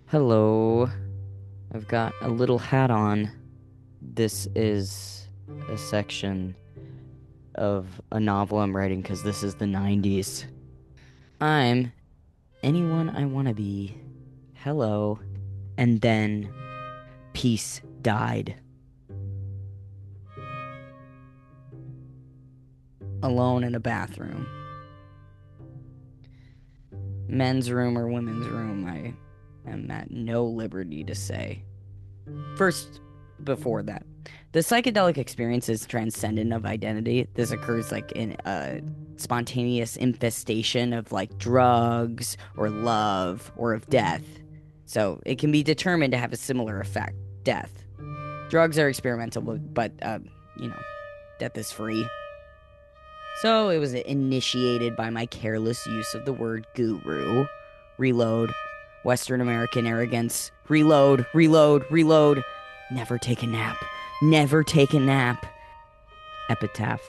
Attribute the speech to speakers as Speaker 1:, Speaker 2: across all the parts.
Speaker 1: Hello. I've got a little hat on. This is a section of a novel I'm writing because this is the 90s. I'm anyone I want to be. Hello. And then peace died. Alone in a bathroom. Men's room or women's room, I am at no liberty to say. First, before that, the psychedelic experience is transcendent of identity. This occurs like in a spontaneous infestation of like drugs or love or of death. So it can be determined to have a similar effect, death. Drugs are experimental, but you know, death is free. So it was initiated by my careless use of the word guru. Reload. Western American arrogance. Reload, reload, reload. Never take a nap. Never take a nap. Epitaph.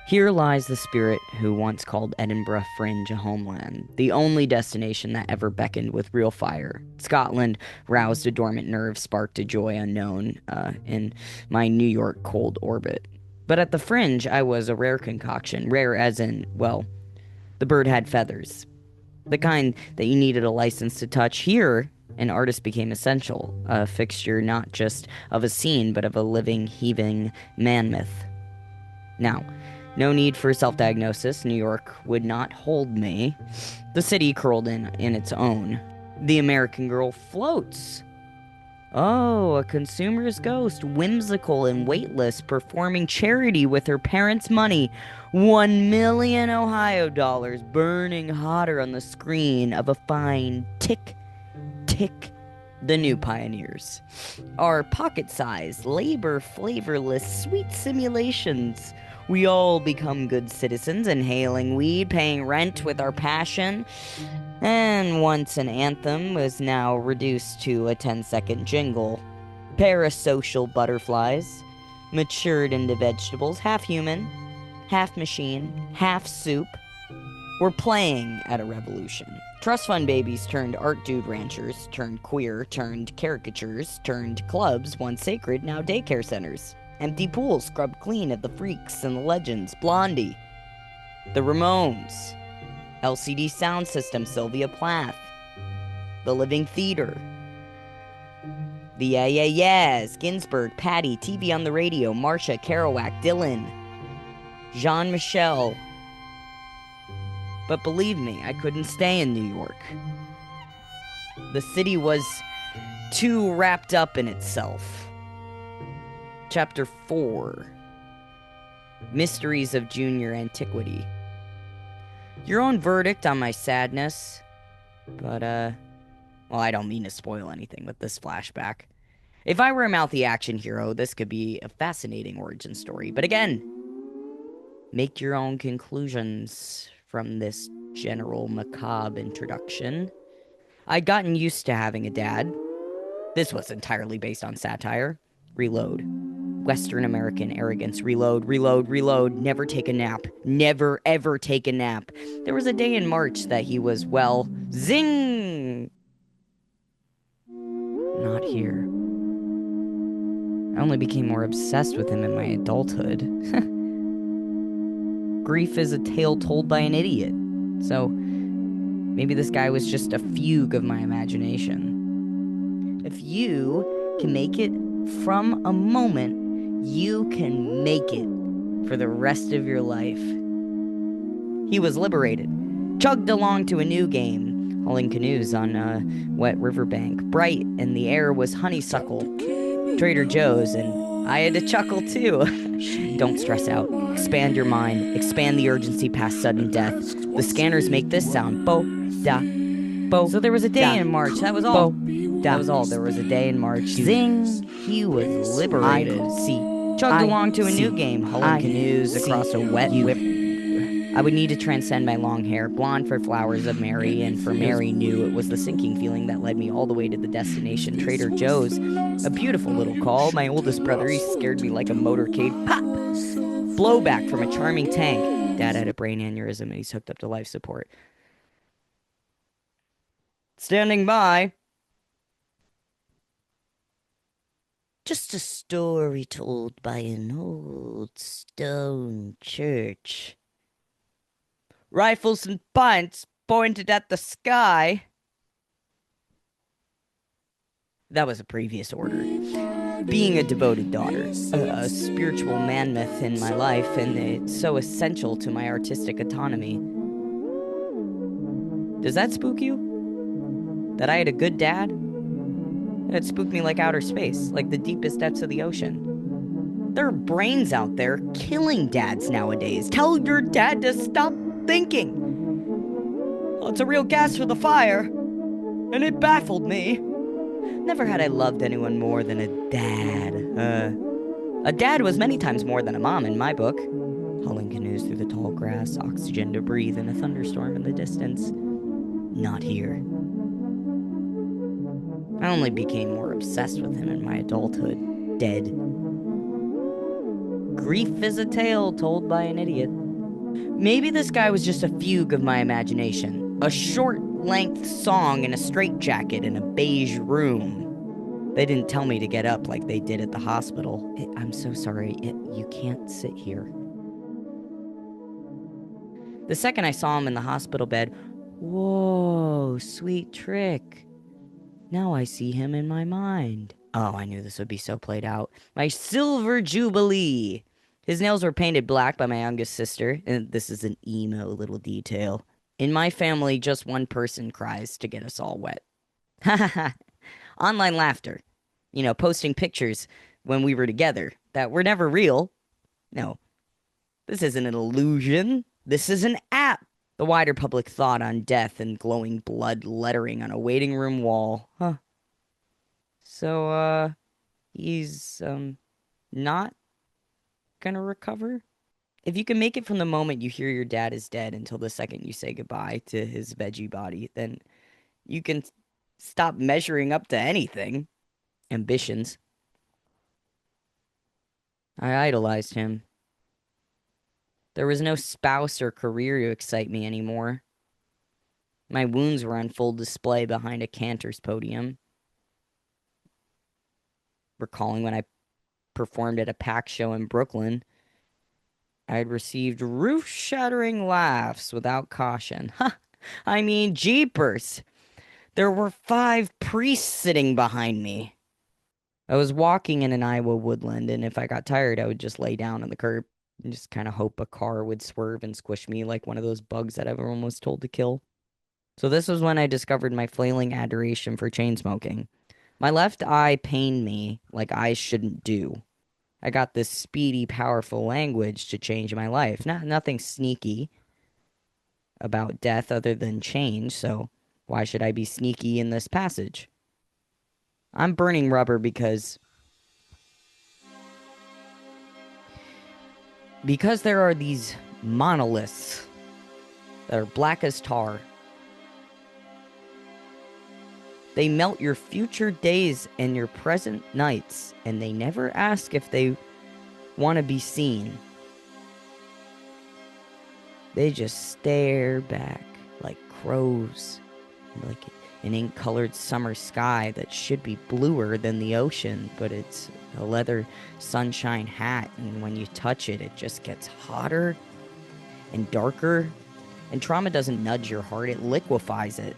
Speaker 1: Here lies the spirit who once called Edinburgh Fringe a homeland, the only destination that ever beckoned with real fire. Scotland roused a dormant nerve, sparked a joy unknown in my New York cold orbit. But at the Fringe, I was a rare concoction, rare as in, well, the bird had feathers. The kind that you needed a license to touch. Here, an artist became essential, a fixture not just of a scene, but of a living, heaving mammoth. Now, no need for self-diagnosis. New York would not hold me. The city curled in its own. The American girl floats. Oh, a consumer's ghost, whimsical and weightless, performing charity with her parents' money. 1 million Ohio dollars burning hotter on the screen of a fine tick, tick. The new pioneers are pocket-sized, labor-flavorless, sweet simulations. We all become good citizens, inhaling weed, paying rent with our passion. And once an anthem was now reduced to a 10-second jingle. Parasocial butterflies, matured into vegetables, half human, half machine, half soup. We're playing at a revolution. Trust fund babies turned art dude ranchers, turned queer, turned caricatures, turned clubs, once sacred, now daycare centers. Empty pools scrubbed clean of the freaks and the legends. Blondie. The Ramones. LCD sound system, Sylvia Plath. The Living Theater. The Yeah Yeah Yeahs, Ginsberg, Patty, TV on the radio, Marsha, Kerouac, Dylan. Jean-Michel. But believe me, I couldn't stay in New York. The city was too wrapped up in itself. Chapter 4. Mysteries of Junior Antiquity. Your own verdict on my sadness. But, well, I don't mean to spoil anything with this flashback. If I were a mouthy action hero, this could be a fascinating origin story. But again, make your own conclusions from this general macabre introduction. I'd gotten used to having a dad. This was entirely based on satire. Reload. Western American arrogance. Reload, reload, reload. Never take a nap. Never, ever take a nap. There was a day in March that he was, well, zing! Not here. I only became more obsessed with him in my adulthood. Grief is a tale told by an idiot. So, maybe this guy was just a fugue of my imagination. If you can make it from a moment, you can make it for the rest of your life. He was liberated, chugged along to a new game, hauling canoes on a wet riverbank. Bright, and the air was honeysuckle. Trader Joe's, and I had to chuckle too. Don't stress out. Expand your mind. Expand the urgency past sudden death. The scanners make this sound. Bo, da, bo. So there was a day in March. That was all. That was all. There was a day in March. Zing! He was liberated. Chugged along to a new game, hauling canoes across a wet whip. I would need to transcend my long hair, blonde for flowers of Mary, and for Mary knew it was the sinking feeling that led me all the way to the destination, Trader Joe's. A beautiful little call. My oldest brother, he scared me like a motorcade. Pop! Blowback from a charming tank. Dad had a brain aneurysm and he's hooked up to life support. Standing by. Just a story told by an old stone church. Rifles and pints pointed at the sky. That was a previous order. Being a devoted daughter, a spiritual mammoth in my life, and it's so essential to my artistic autonomy. Does that spook you? That I had a good dad? It spooked me like outer space, like the deepest depths of the ocean. There are brains out there killing dads nowadays. Tell your dad to stop thinking. Oh, it's a real gas for the fire. And it baffled me. Never had I loved anyone more than a dad. A dad was many times more than a mom in my book. Hauling canoes through the tall grass, oxygen to breathe in a thunderstorm in the distance. Not here. I only became more obsessed with him in my adulthood. Dead. Grief is a tale told by an idiot. Maybe this guy was just a fugue of my imagination. A short-length song in a straitjacket in a beige room. They didn't tell me to get up like they did at the hospital. I'm so sorry. You can't sit here. The second I saw him in the hospital bed, whoa, sweet trick. Now I see him in my mind. Oh, I knew this would be so played out. My silver jubilee. His nails were painted black by my youngest sister, and this is an emo little detail. In my family, just one person cries to get us all wet. Ha ha ha. Online laughter. You know, posting pictures when we were together that were never real. No, this isn't an illusion. This is an app. The wider public thought on death and glowing blood lettering on a waiting room wall. Huh. So, he's, not gonna recover? If you can make it from the moment you hear your dad is dead until the second you say goodbye to his veggie body, then you can stop measuring up to anything. Ambitions. I idolized him. There was no spouse or career to excite me anymore. My wounds were on full display behind a cantor's podium. Recalling when I performed at a pack show in Brooklyn, I had received roof-shattering laughs without caution. Ha! I mean, jeepers! There were 5 priests sitting behind me. I was walking in an Iowa woodland, and if I got tired, I would just lay down on the curb and just kind of hope a car would swerve and squish me like one of those bugs that everyone was told to kill. So this was when I discovered my flailing adoration for chain smoking. My left eye pained me like eyes shouldn't do. I got this speedy, powerful language to change my life. Nothing sneaky about death other than change, so why should I be sneaky in this passage? I'm burning rubber because there are these monoliths that are black as tar. They melt your future days and your present nights, and they never ask if they want to be seen. They just stare back like crows, like an ink-colored summer sky that should be bluer than the ocean, but it's a leather sunshine hat, and when you touch it, it just gets hotter and darker. And trauma doesn't nudge your heart, it liquefies it.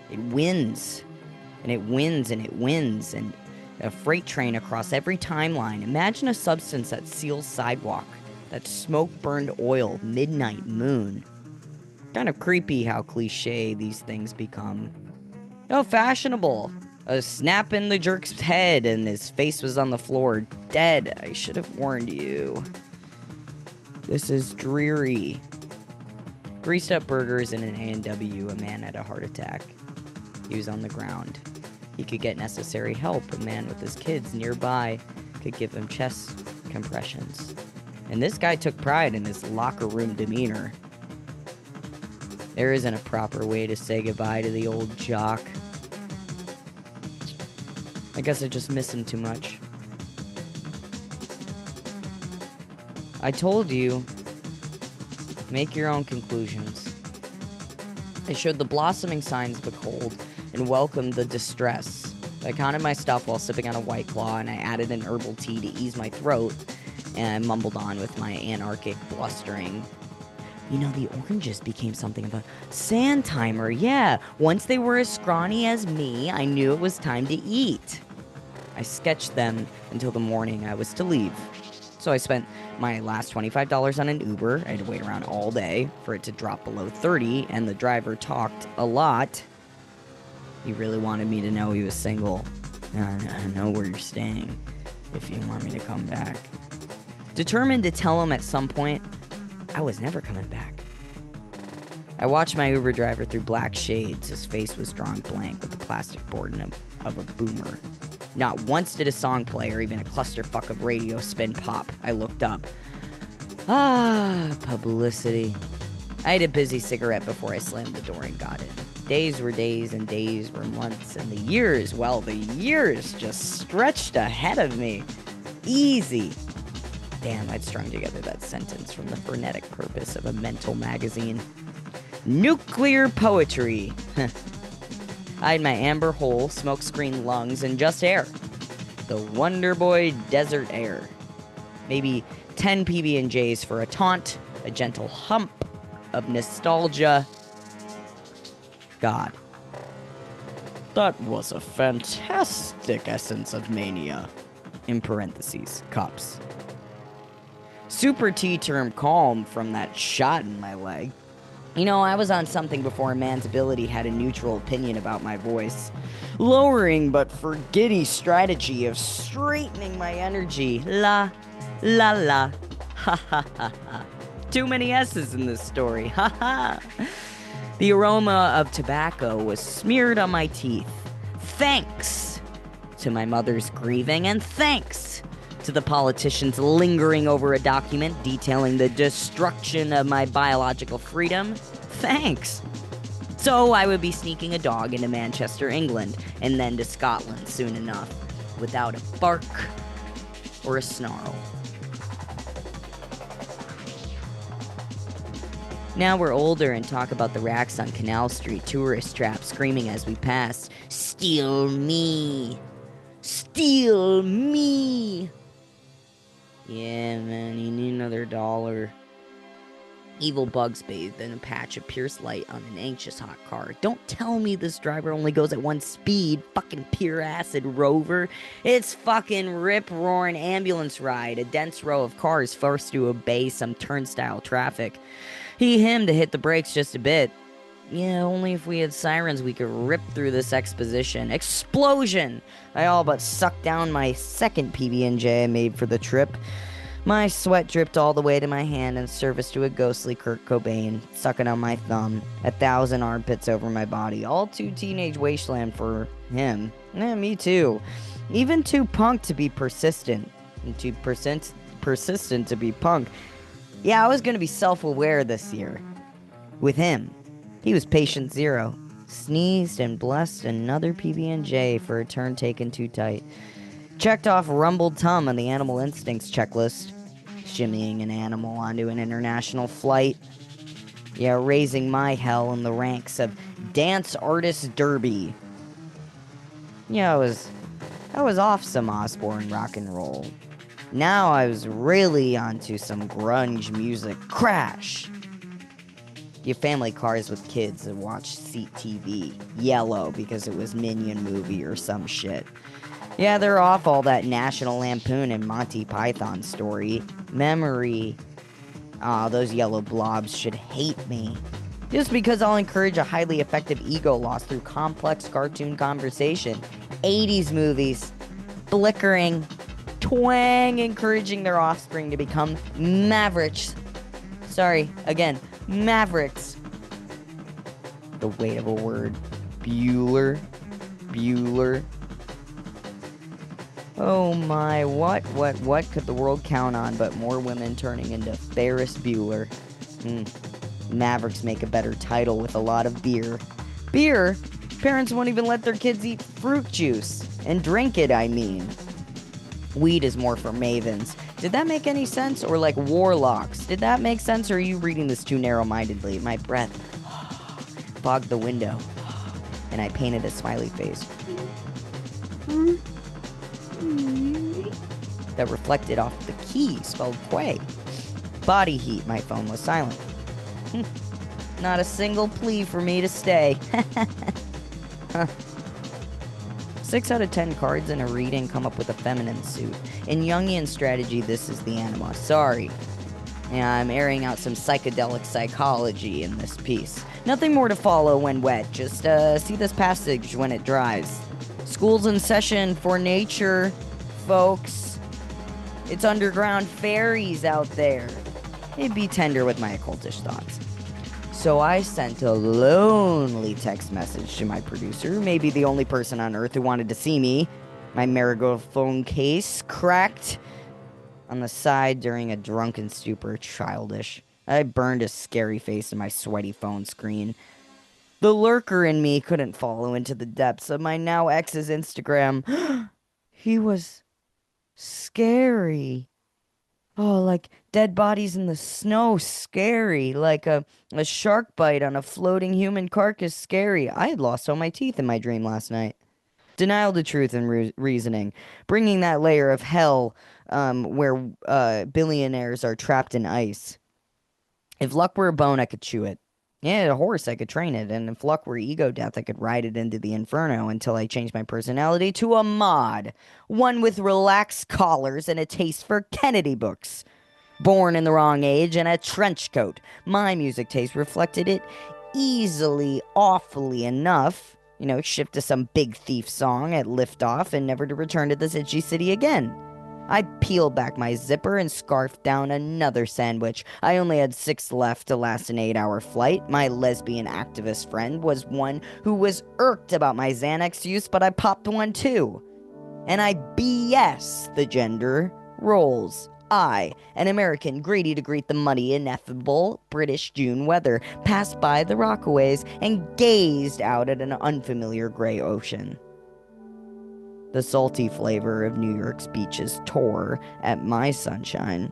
Speaker 1: It wins. And it wins and it wins, and a freight train across every timeline. Imagine a substance that seals sidewalk, that smoke-burned oil, midnight moon. Kind of creepy how cliche these things become. Oh, fashionable. A snap in the jerk's head and his face was on the floor, dead. I should have warned you. This is dreary. Greased up burgers and an A&W, a man had a heart attack. He was on the ground. He could get necessary help. A man with his kids nearby could give him chest compressions. And this guy took pride in his locker room demeanor. There isn't a proper way to say goodbye to the old jock. I guess I just miss him too much. I told you, make your own conclusions. I showed the blossoming signs of a cold, and welcomed the distress. I counted my stuff while sipping on a White Claw, and I added an herbal tea to ease my throat, and I mumbled on with my anarchic blustering. You know, the oranges became something of a sand timer. Yeah, once they were as scrawny as me, I knew it was time to eat. I sketched them until the morning I was to leave. So I spent my last $25 on an Uber. I had to wait around all day for it to drop below 30, and the driver talked a lot. He really wanted me to know he was single. I know where you're staying if you want me to come back. Determined to tell him at some point, I was never coming back. I watched my Uber driver through black shades. His face was drawn blank with the plastic board of a boomer. Not once did a song play or even a clusterfuck of radio spin pop. I looked up. Publicity. I had a busy cigarette before I slammed the door and got in. Days were days and days were months, and the years just stretched ahead of me. Easy. Damn, I'd strung together that sentence from the frenetic purpose of a mental magazine. Nuclear poetry. I had my amber hole, smokescreen lungs, and just air. The Wonder Boy desert air. Maybe 10 PB&Js for a taunt, a gentle hump of nostalgia. God. That was a fantastic essence of mania. In parentheses, cups. Super T-term calm from that shot in my leg. You know, I was on something before a man's ability had a neutral opinion about my voice. Lowering but forgetty strategy of straightening my energy. La, la, la. Ha, ha, ha, ha. Too many S's in this story. Ha, ha. The aroma of tobacco was smeared on my teeth. Thanks to my mother's grieving, and thanks to the politicians lingering over a document detailing the destruction of my biological freedom. Thanks. So I would be sneaking a dog into Manchester, England, and then to Scotland soon enough, without a bark or a snarl. Now we're older and talk about the racks on Canal Street, tourist traps screaming as we pass, "Steal me! Steal me!" Yeah, man, you need another $1. Evil bugs bathed in a patch of pierced light on an anxious hot car. Don't tell me this driver only goes at one speed, fucking pure acid rover. It's fucking rip-roaring ambulance ride, a dense row of cars forced to obey some turnstile traffic. Him to hit the brakes just a bit. Yeah, only if we had sirens we could rip through this exposition. Explosion! I all but sucked down my second PB&J I made for the trip. My sweat dripped all the way to my hand in service to a ghostly Kurt Cobain, sucking on my thumb, 1,000 armpits over my body, all too teenage wasteland for him. Me too. Even too punk to be persistent, and too persistent to be punk. Yeah, I was gonna be self-aware this year. With him. He was patient zero. Sneezed and blessed another PB&J for a turn taken too tight. Checked off rumbled tum on the animal instincts checklist. Shimmying an animal onto an international flight. Yeah, raising my hell in the ranks of Dance Artist Derby. Yeah, I was off some Osbourne rock and roll. Now I was really onto some grunge music. Crash! Your family cars with kids that watch Seat TV. Yellow because it was Minion movie or some shit. Yeah, they're off all that National Lampoon and Monty Python story. Memory. Aw, those yellow blobs should hate me. Just because I'll encourage a highly effective ego loss through complex cartoon conversation. 80s movies. Flickering. Twang encouraging their offspring to become mavericks. Sorry, again, mavericks. The weight of a word. Bueller. Oh my, what could the world count on but more women turning into Ferris Bueller? Mavericks make a better title with a lot of beer. Beer? Parents won't even let their kids eat fruit juice. And drink it, I mean. Weed is more for mavens. Did that make any sense? Or like warlocks? Did that make sense? Or are you reading this too narrow-mindedly? My breath fogged the window. and I painted a smiley face that reflected off the key spelled Quay. Body heat, my phone was silent. Not a single plea for me to stay. 6 out of 10 cards in a reading come up with a feminine suit. In Jungian strategy, this is the anima. Sorry. Yeah, I'm airing out some psychedelic psychology in this piece. Nothing more to follow when wet. Just see this passage when it dries. School's in session for nature, folks. It's underground fairies out there. It'd be tender with my occultish thoughts. So I sent a lonely text message to my producer, maybe the only person on earth who wanted to see me. My marigold phone case cracked on the side during a drunken stupor. Childish. I burned a scary face in my sweaty phone screen. The lurker in me couldn't follow into the depths of my now ex's Instagram. He was scary. Oh, like dead bodies in the snow, scary. Like a shark bite on a floating human carcass, scary. I had lost all my teeth in my dream last night. Denial to truth and reasoning. Bringing that layer of hell where billionaires are trapped in ice. If luck were a bone, I could chew it. Yeah, a horse, I could train it. And if luck were ego death, I could ride it into the inferno until I changed my personality to a mod. One with relaxed collars and a taste for Kennedy books. Born in the wrong age and a trench coat. My music taste reflected it easily, awfully enough. You know, shift to some Big Thief song at liftoff and never to return to this itchy city again. I peeled back my zipper and scarfed down another sandwich. I only had 6 left to last an 8-hour flight. My lesbian activist friend was one who was irked about my Xanax use, but I popped one too. And I BS the gender roles. I, an American greedy to greet the muddy, ineffable British June weather, passed by the Rockaways and gazed out at an unfamiliar gray ocean. The salty flavor of New York's beaches tore at my sunshine.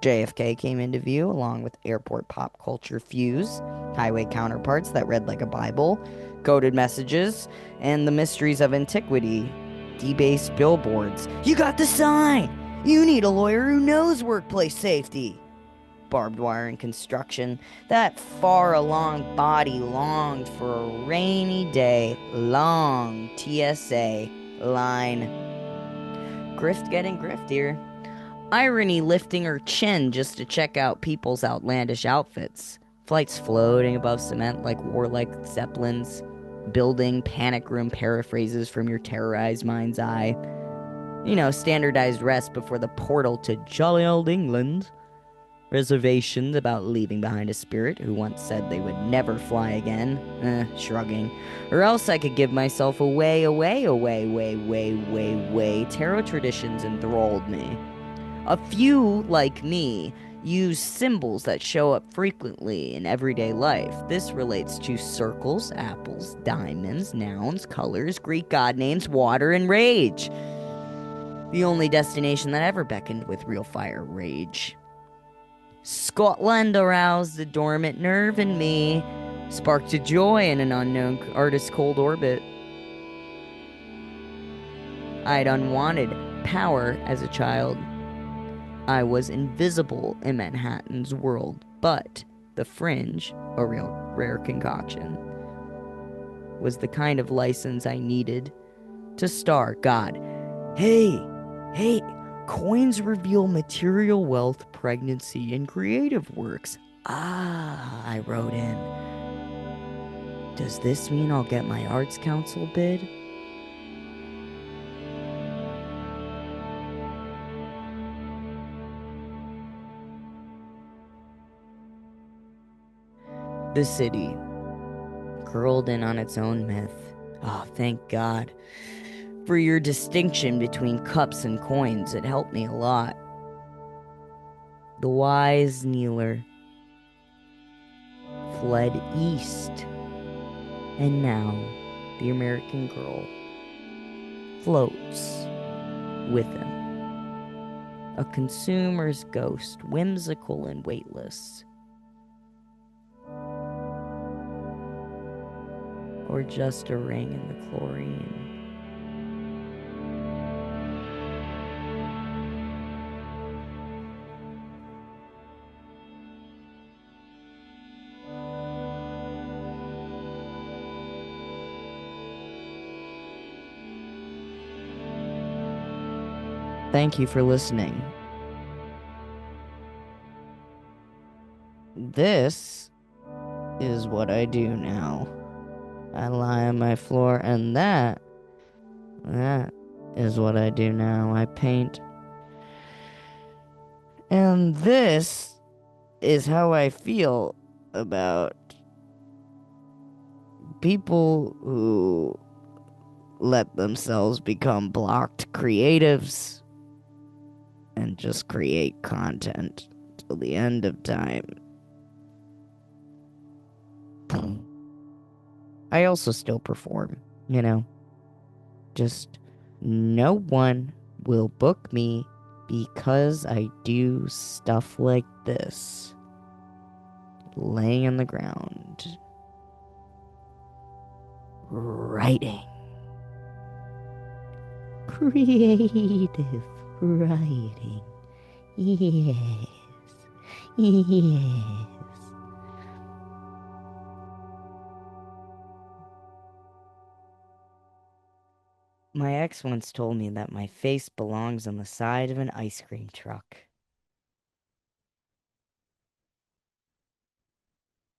Speaker 1: JFK came into view along with airport pop culture fuse, highway counterparts that read like a Bible, coded messages, and the mysteries of antiquity, debased billboards. You got the sign! You need a lawyer who knows workplace safety. Barbed wire and construction. That far along body longed for a rainy day. Long TSA line. Grift getting griftier. Irony lifting her chin just to check out people's outlandish outfits. Flights floating above cement like warlike zeppelins. Building panic room paraphrases from your terrorized mind's eye. You know, standardized rest before the portal to jolly old England. Reservations about leaving behind a spirit who once said they would never fly again. Shrugging. Or else I could give myself away. Tarot traditions enthralled me. A few, like me, use symbols that show up frequently in everyday life. This relates to circles, apples, diamonds, nouns, colors, Greek god names, water, and rage. The only destination that ever beckoned with real fire rage. Scotland aroused a dormant nerve in me, sparked a joy in an unknown artist's cold orbit. I'd unwanted power as a child. I was invisible in Manhattan's world, but the Fringe, a real rare concoction, was the kind of license I needed to star God. Hey, coins reveal material wealth, pregnancy, and creative works. I wrote in. Does this mean I'll get my Arts Council bid? The city, curled in on its own myth. Oh, thank God. For your distinction between cups and coins, it helped me a lot. The wise kneeler fled east, and now the American girl floats with him. A consumer's ghost, whimsical and weightless. or just a ring in the chlorine. Thank you for listening. This is what I do now. I lie on my floor, and that is what I do now. I paint. And this is how I feel about people who let themselves become blocked creatives and just create content till the end of time. I also still perform, just no one will book me because I do stuff like this. Laying on the ground, writing. Creative writing. Yes. Yes. My ex once told me that my face belongs on the side of an ice cream truck.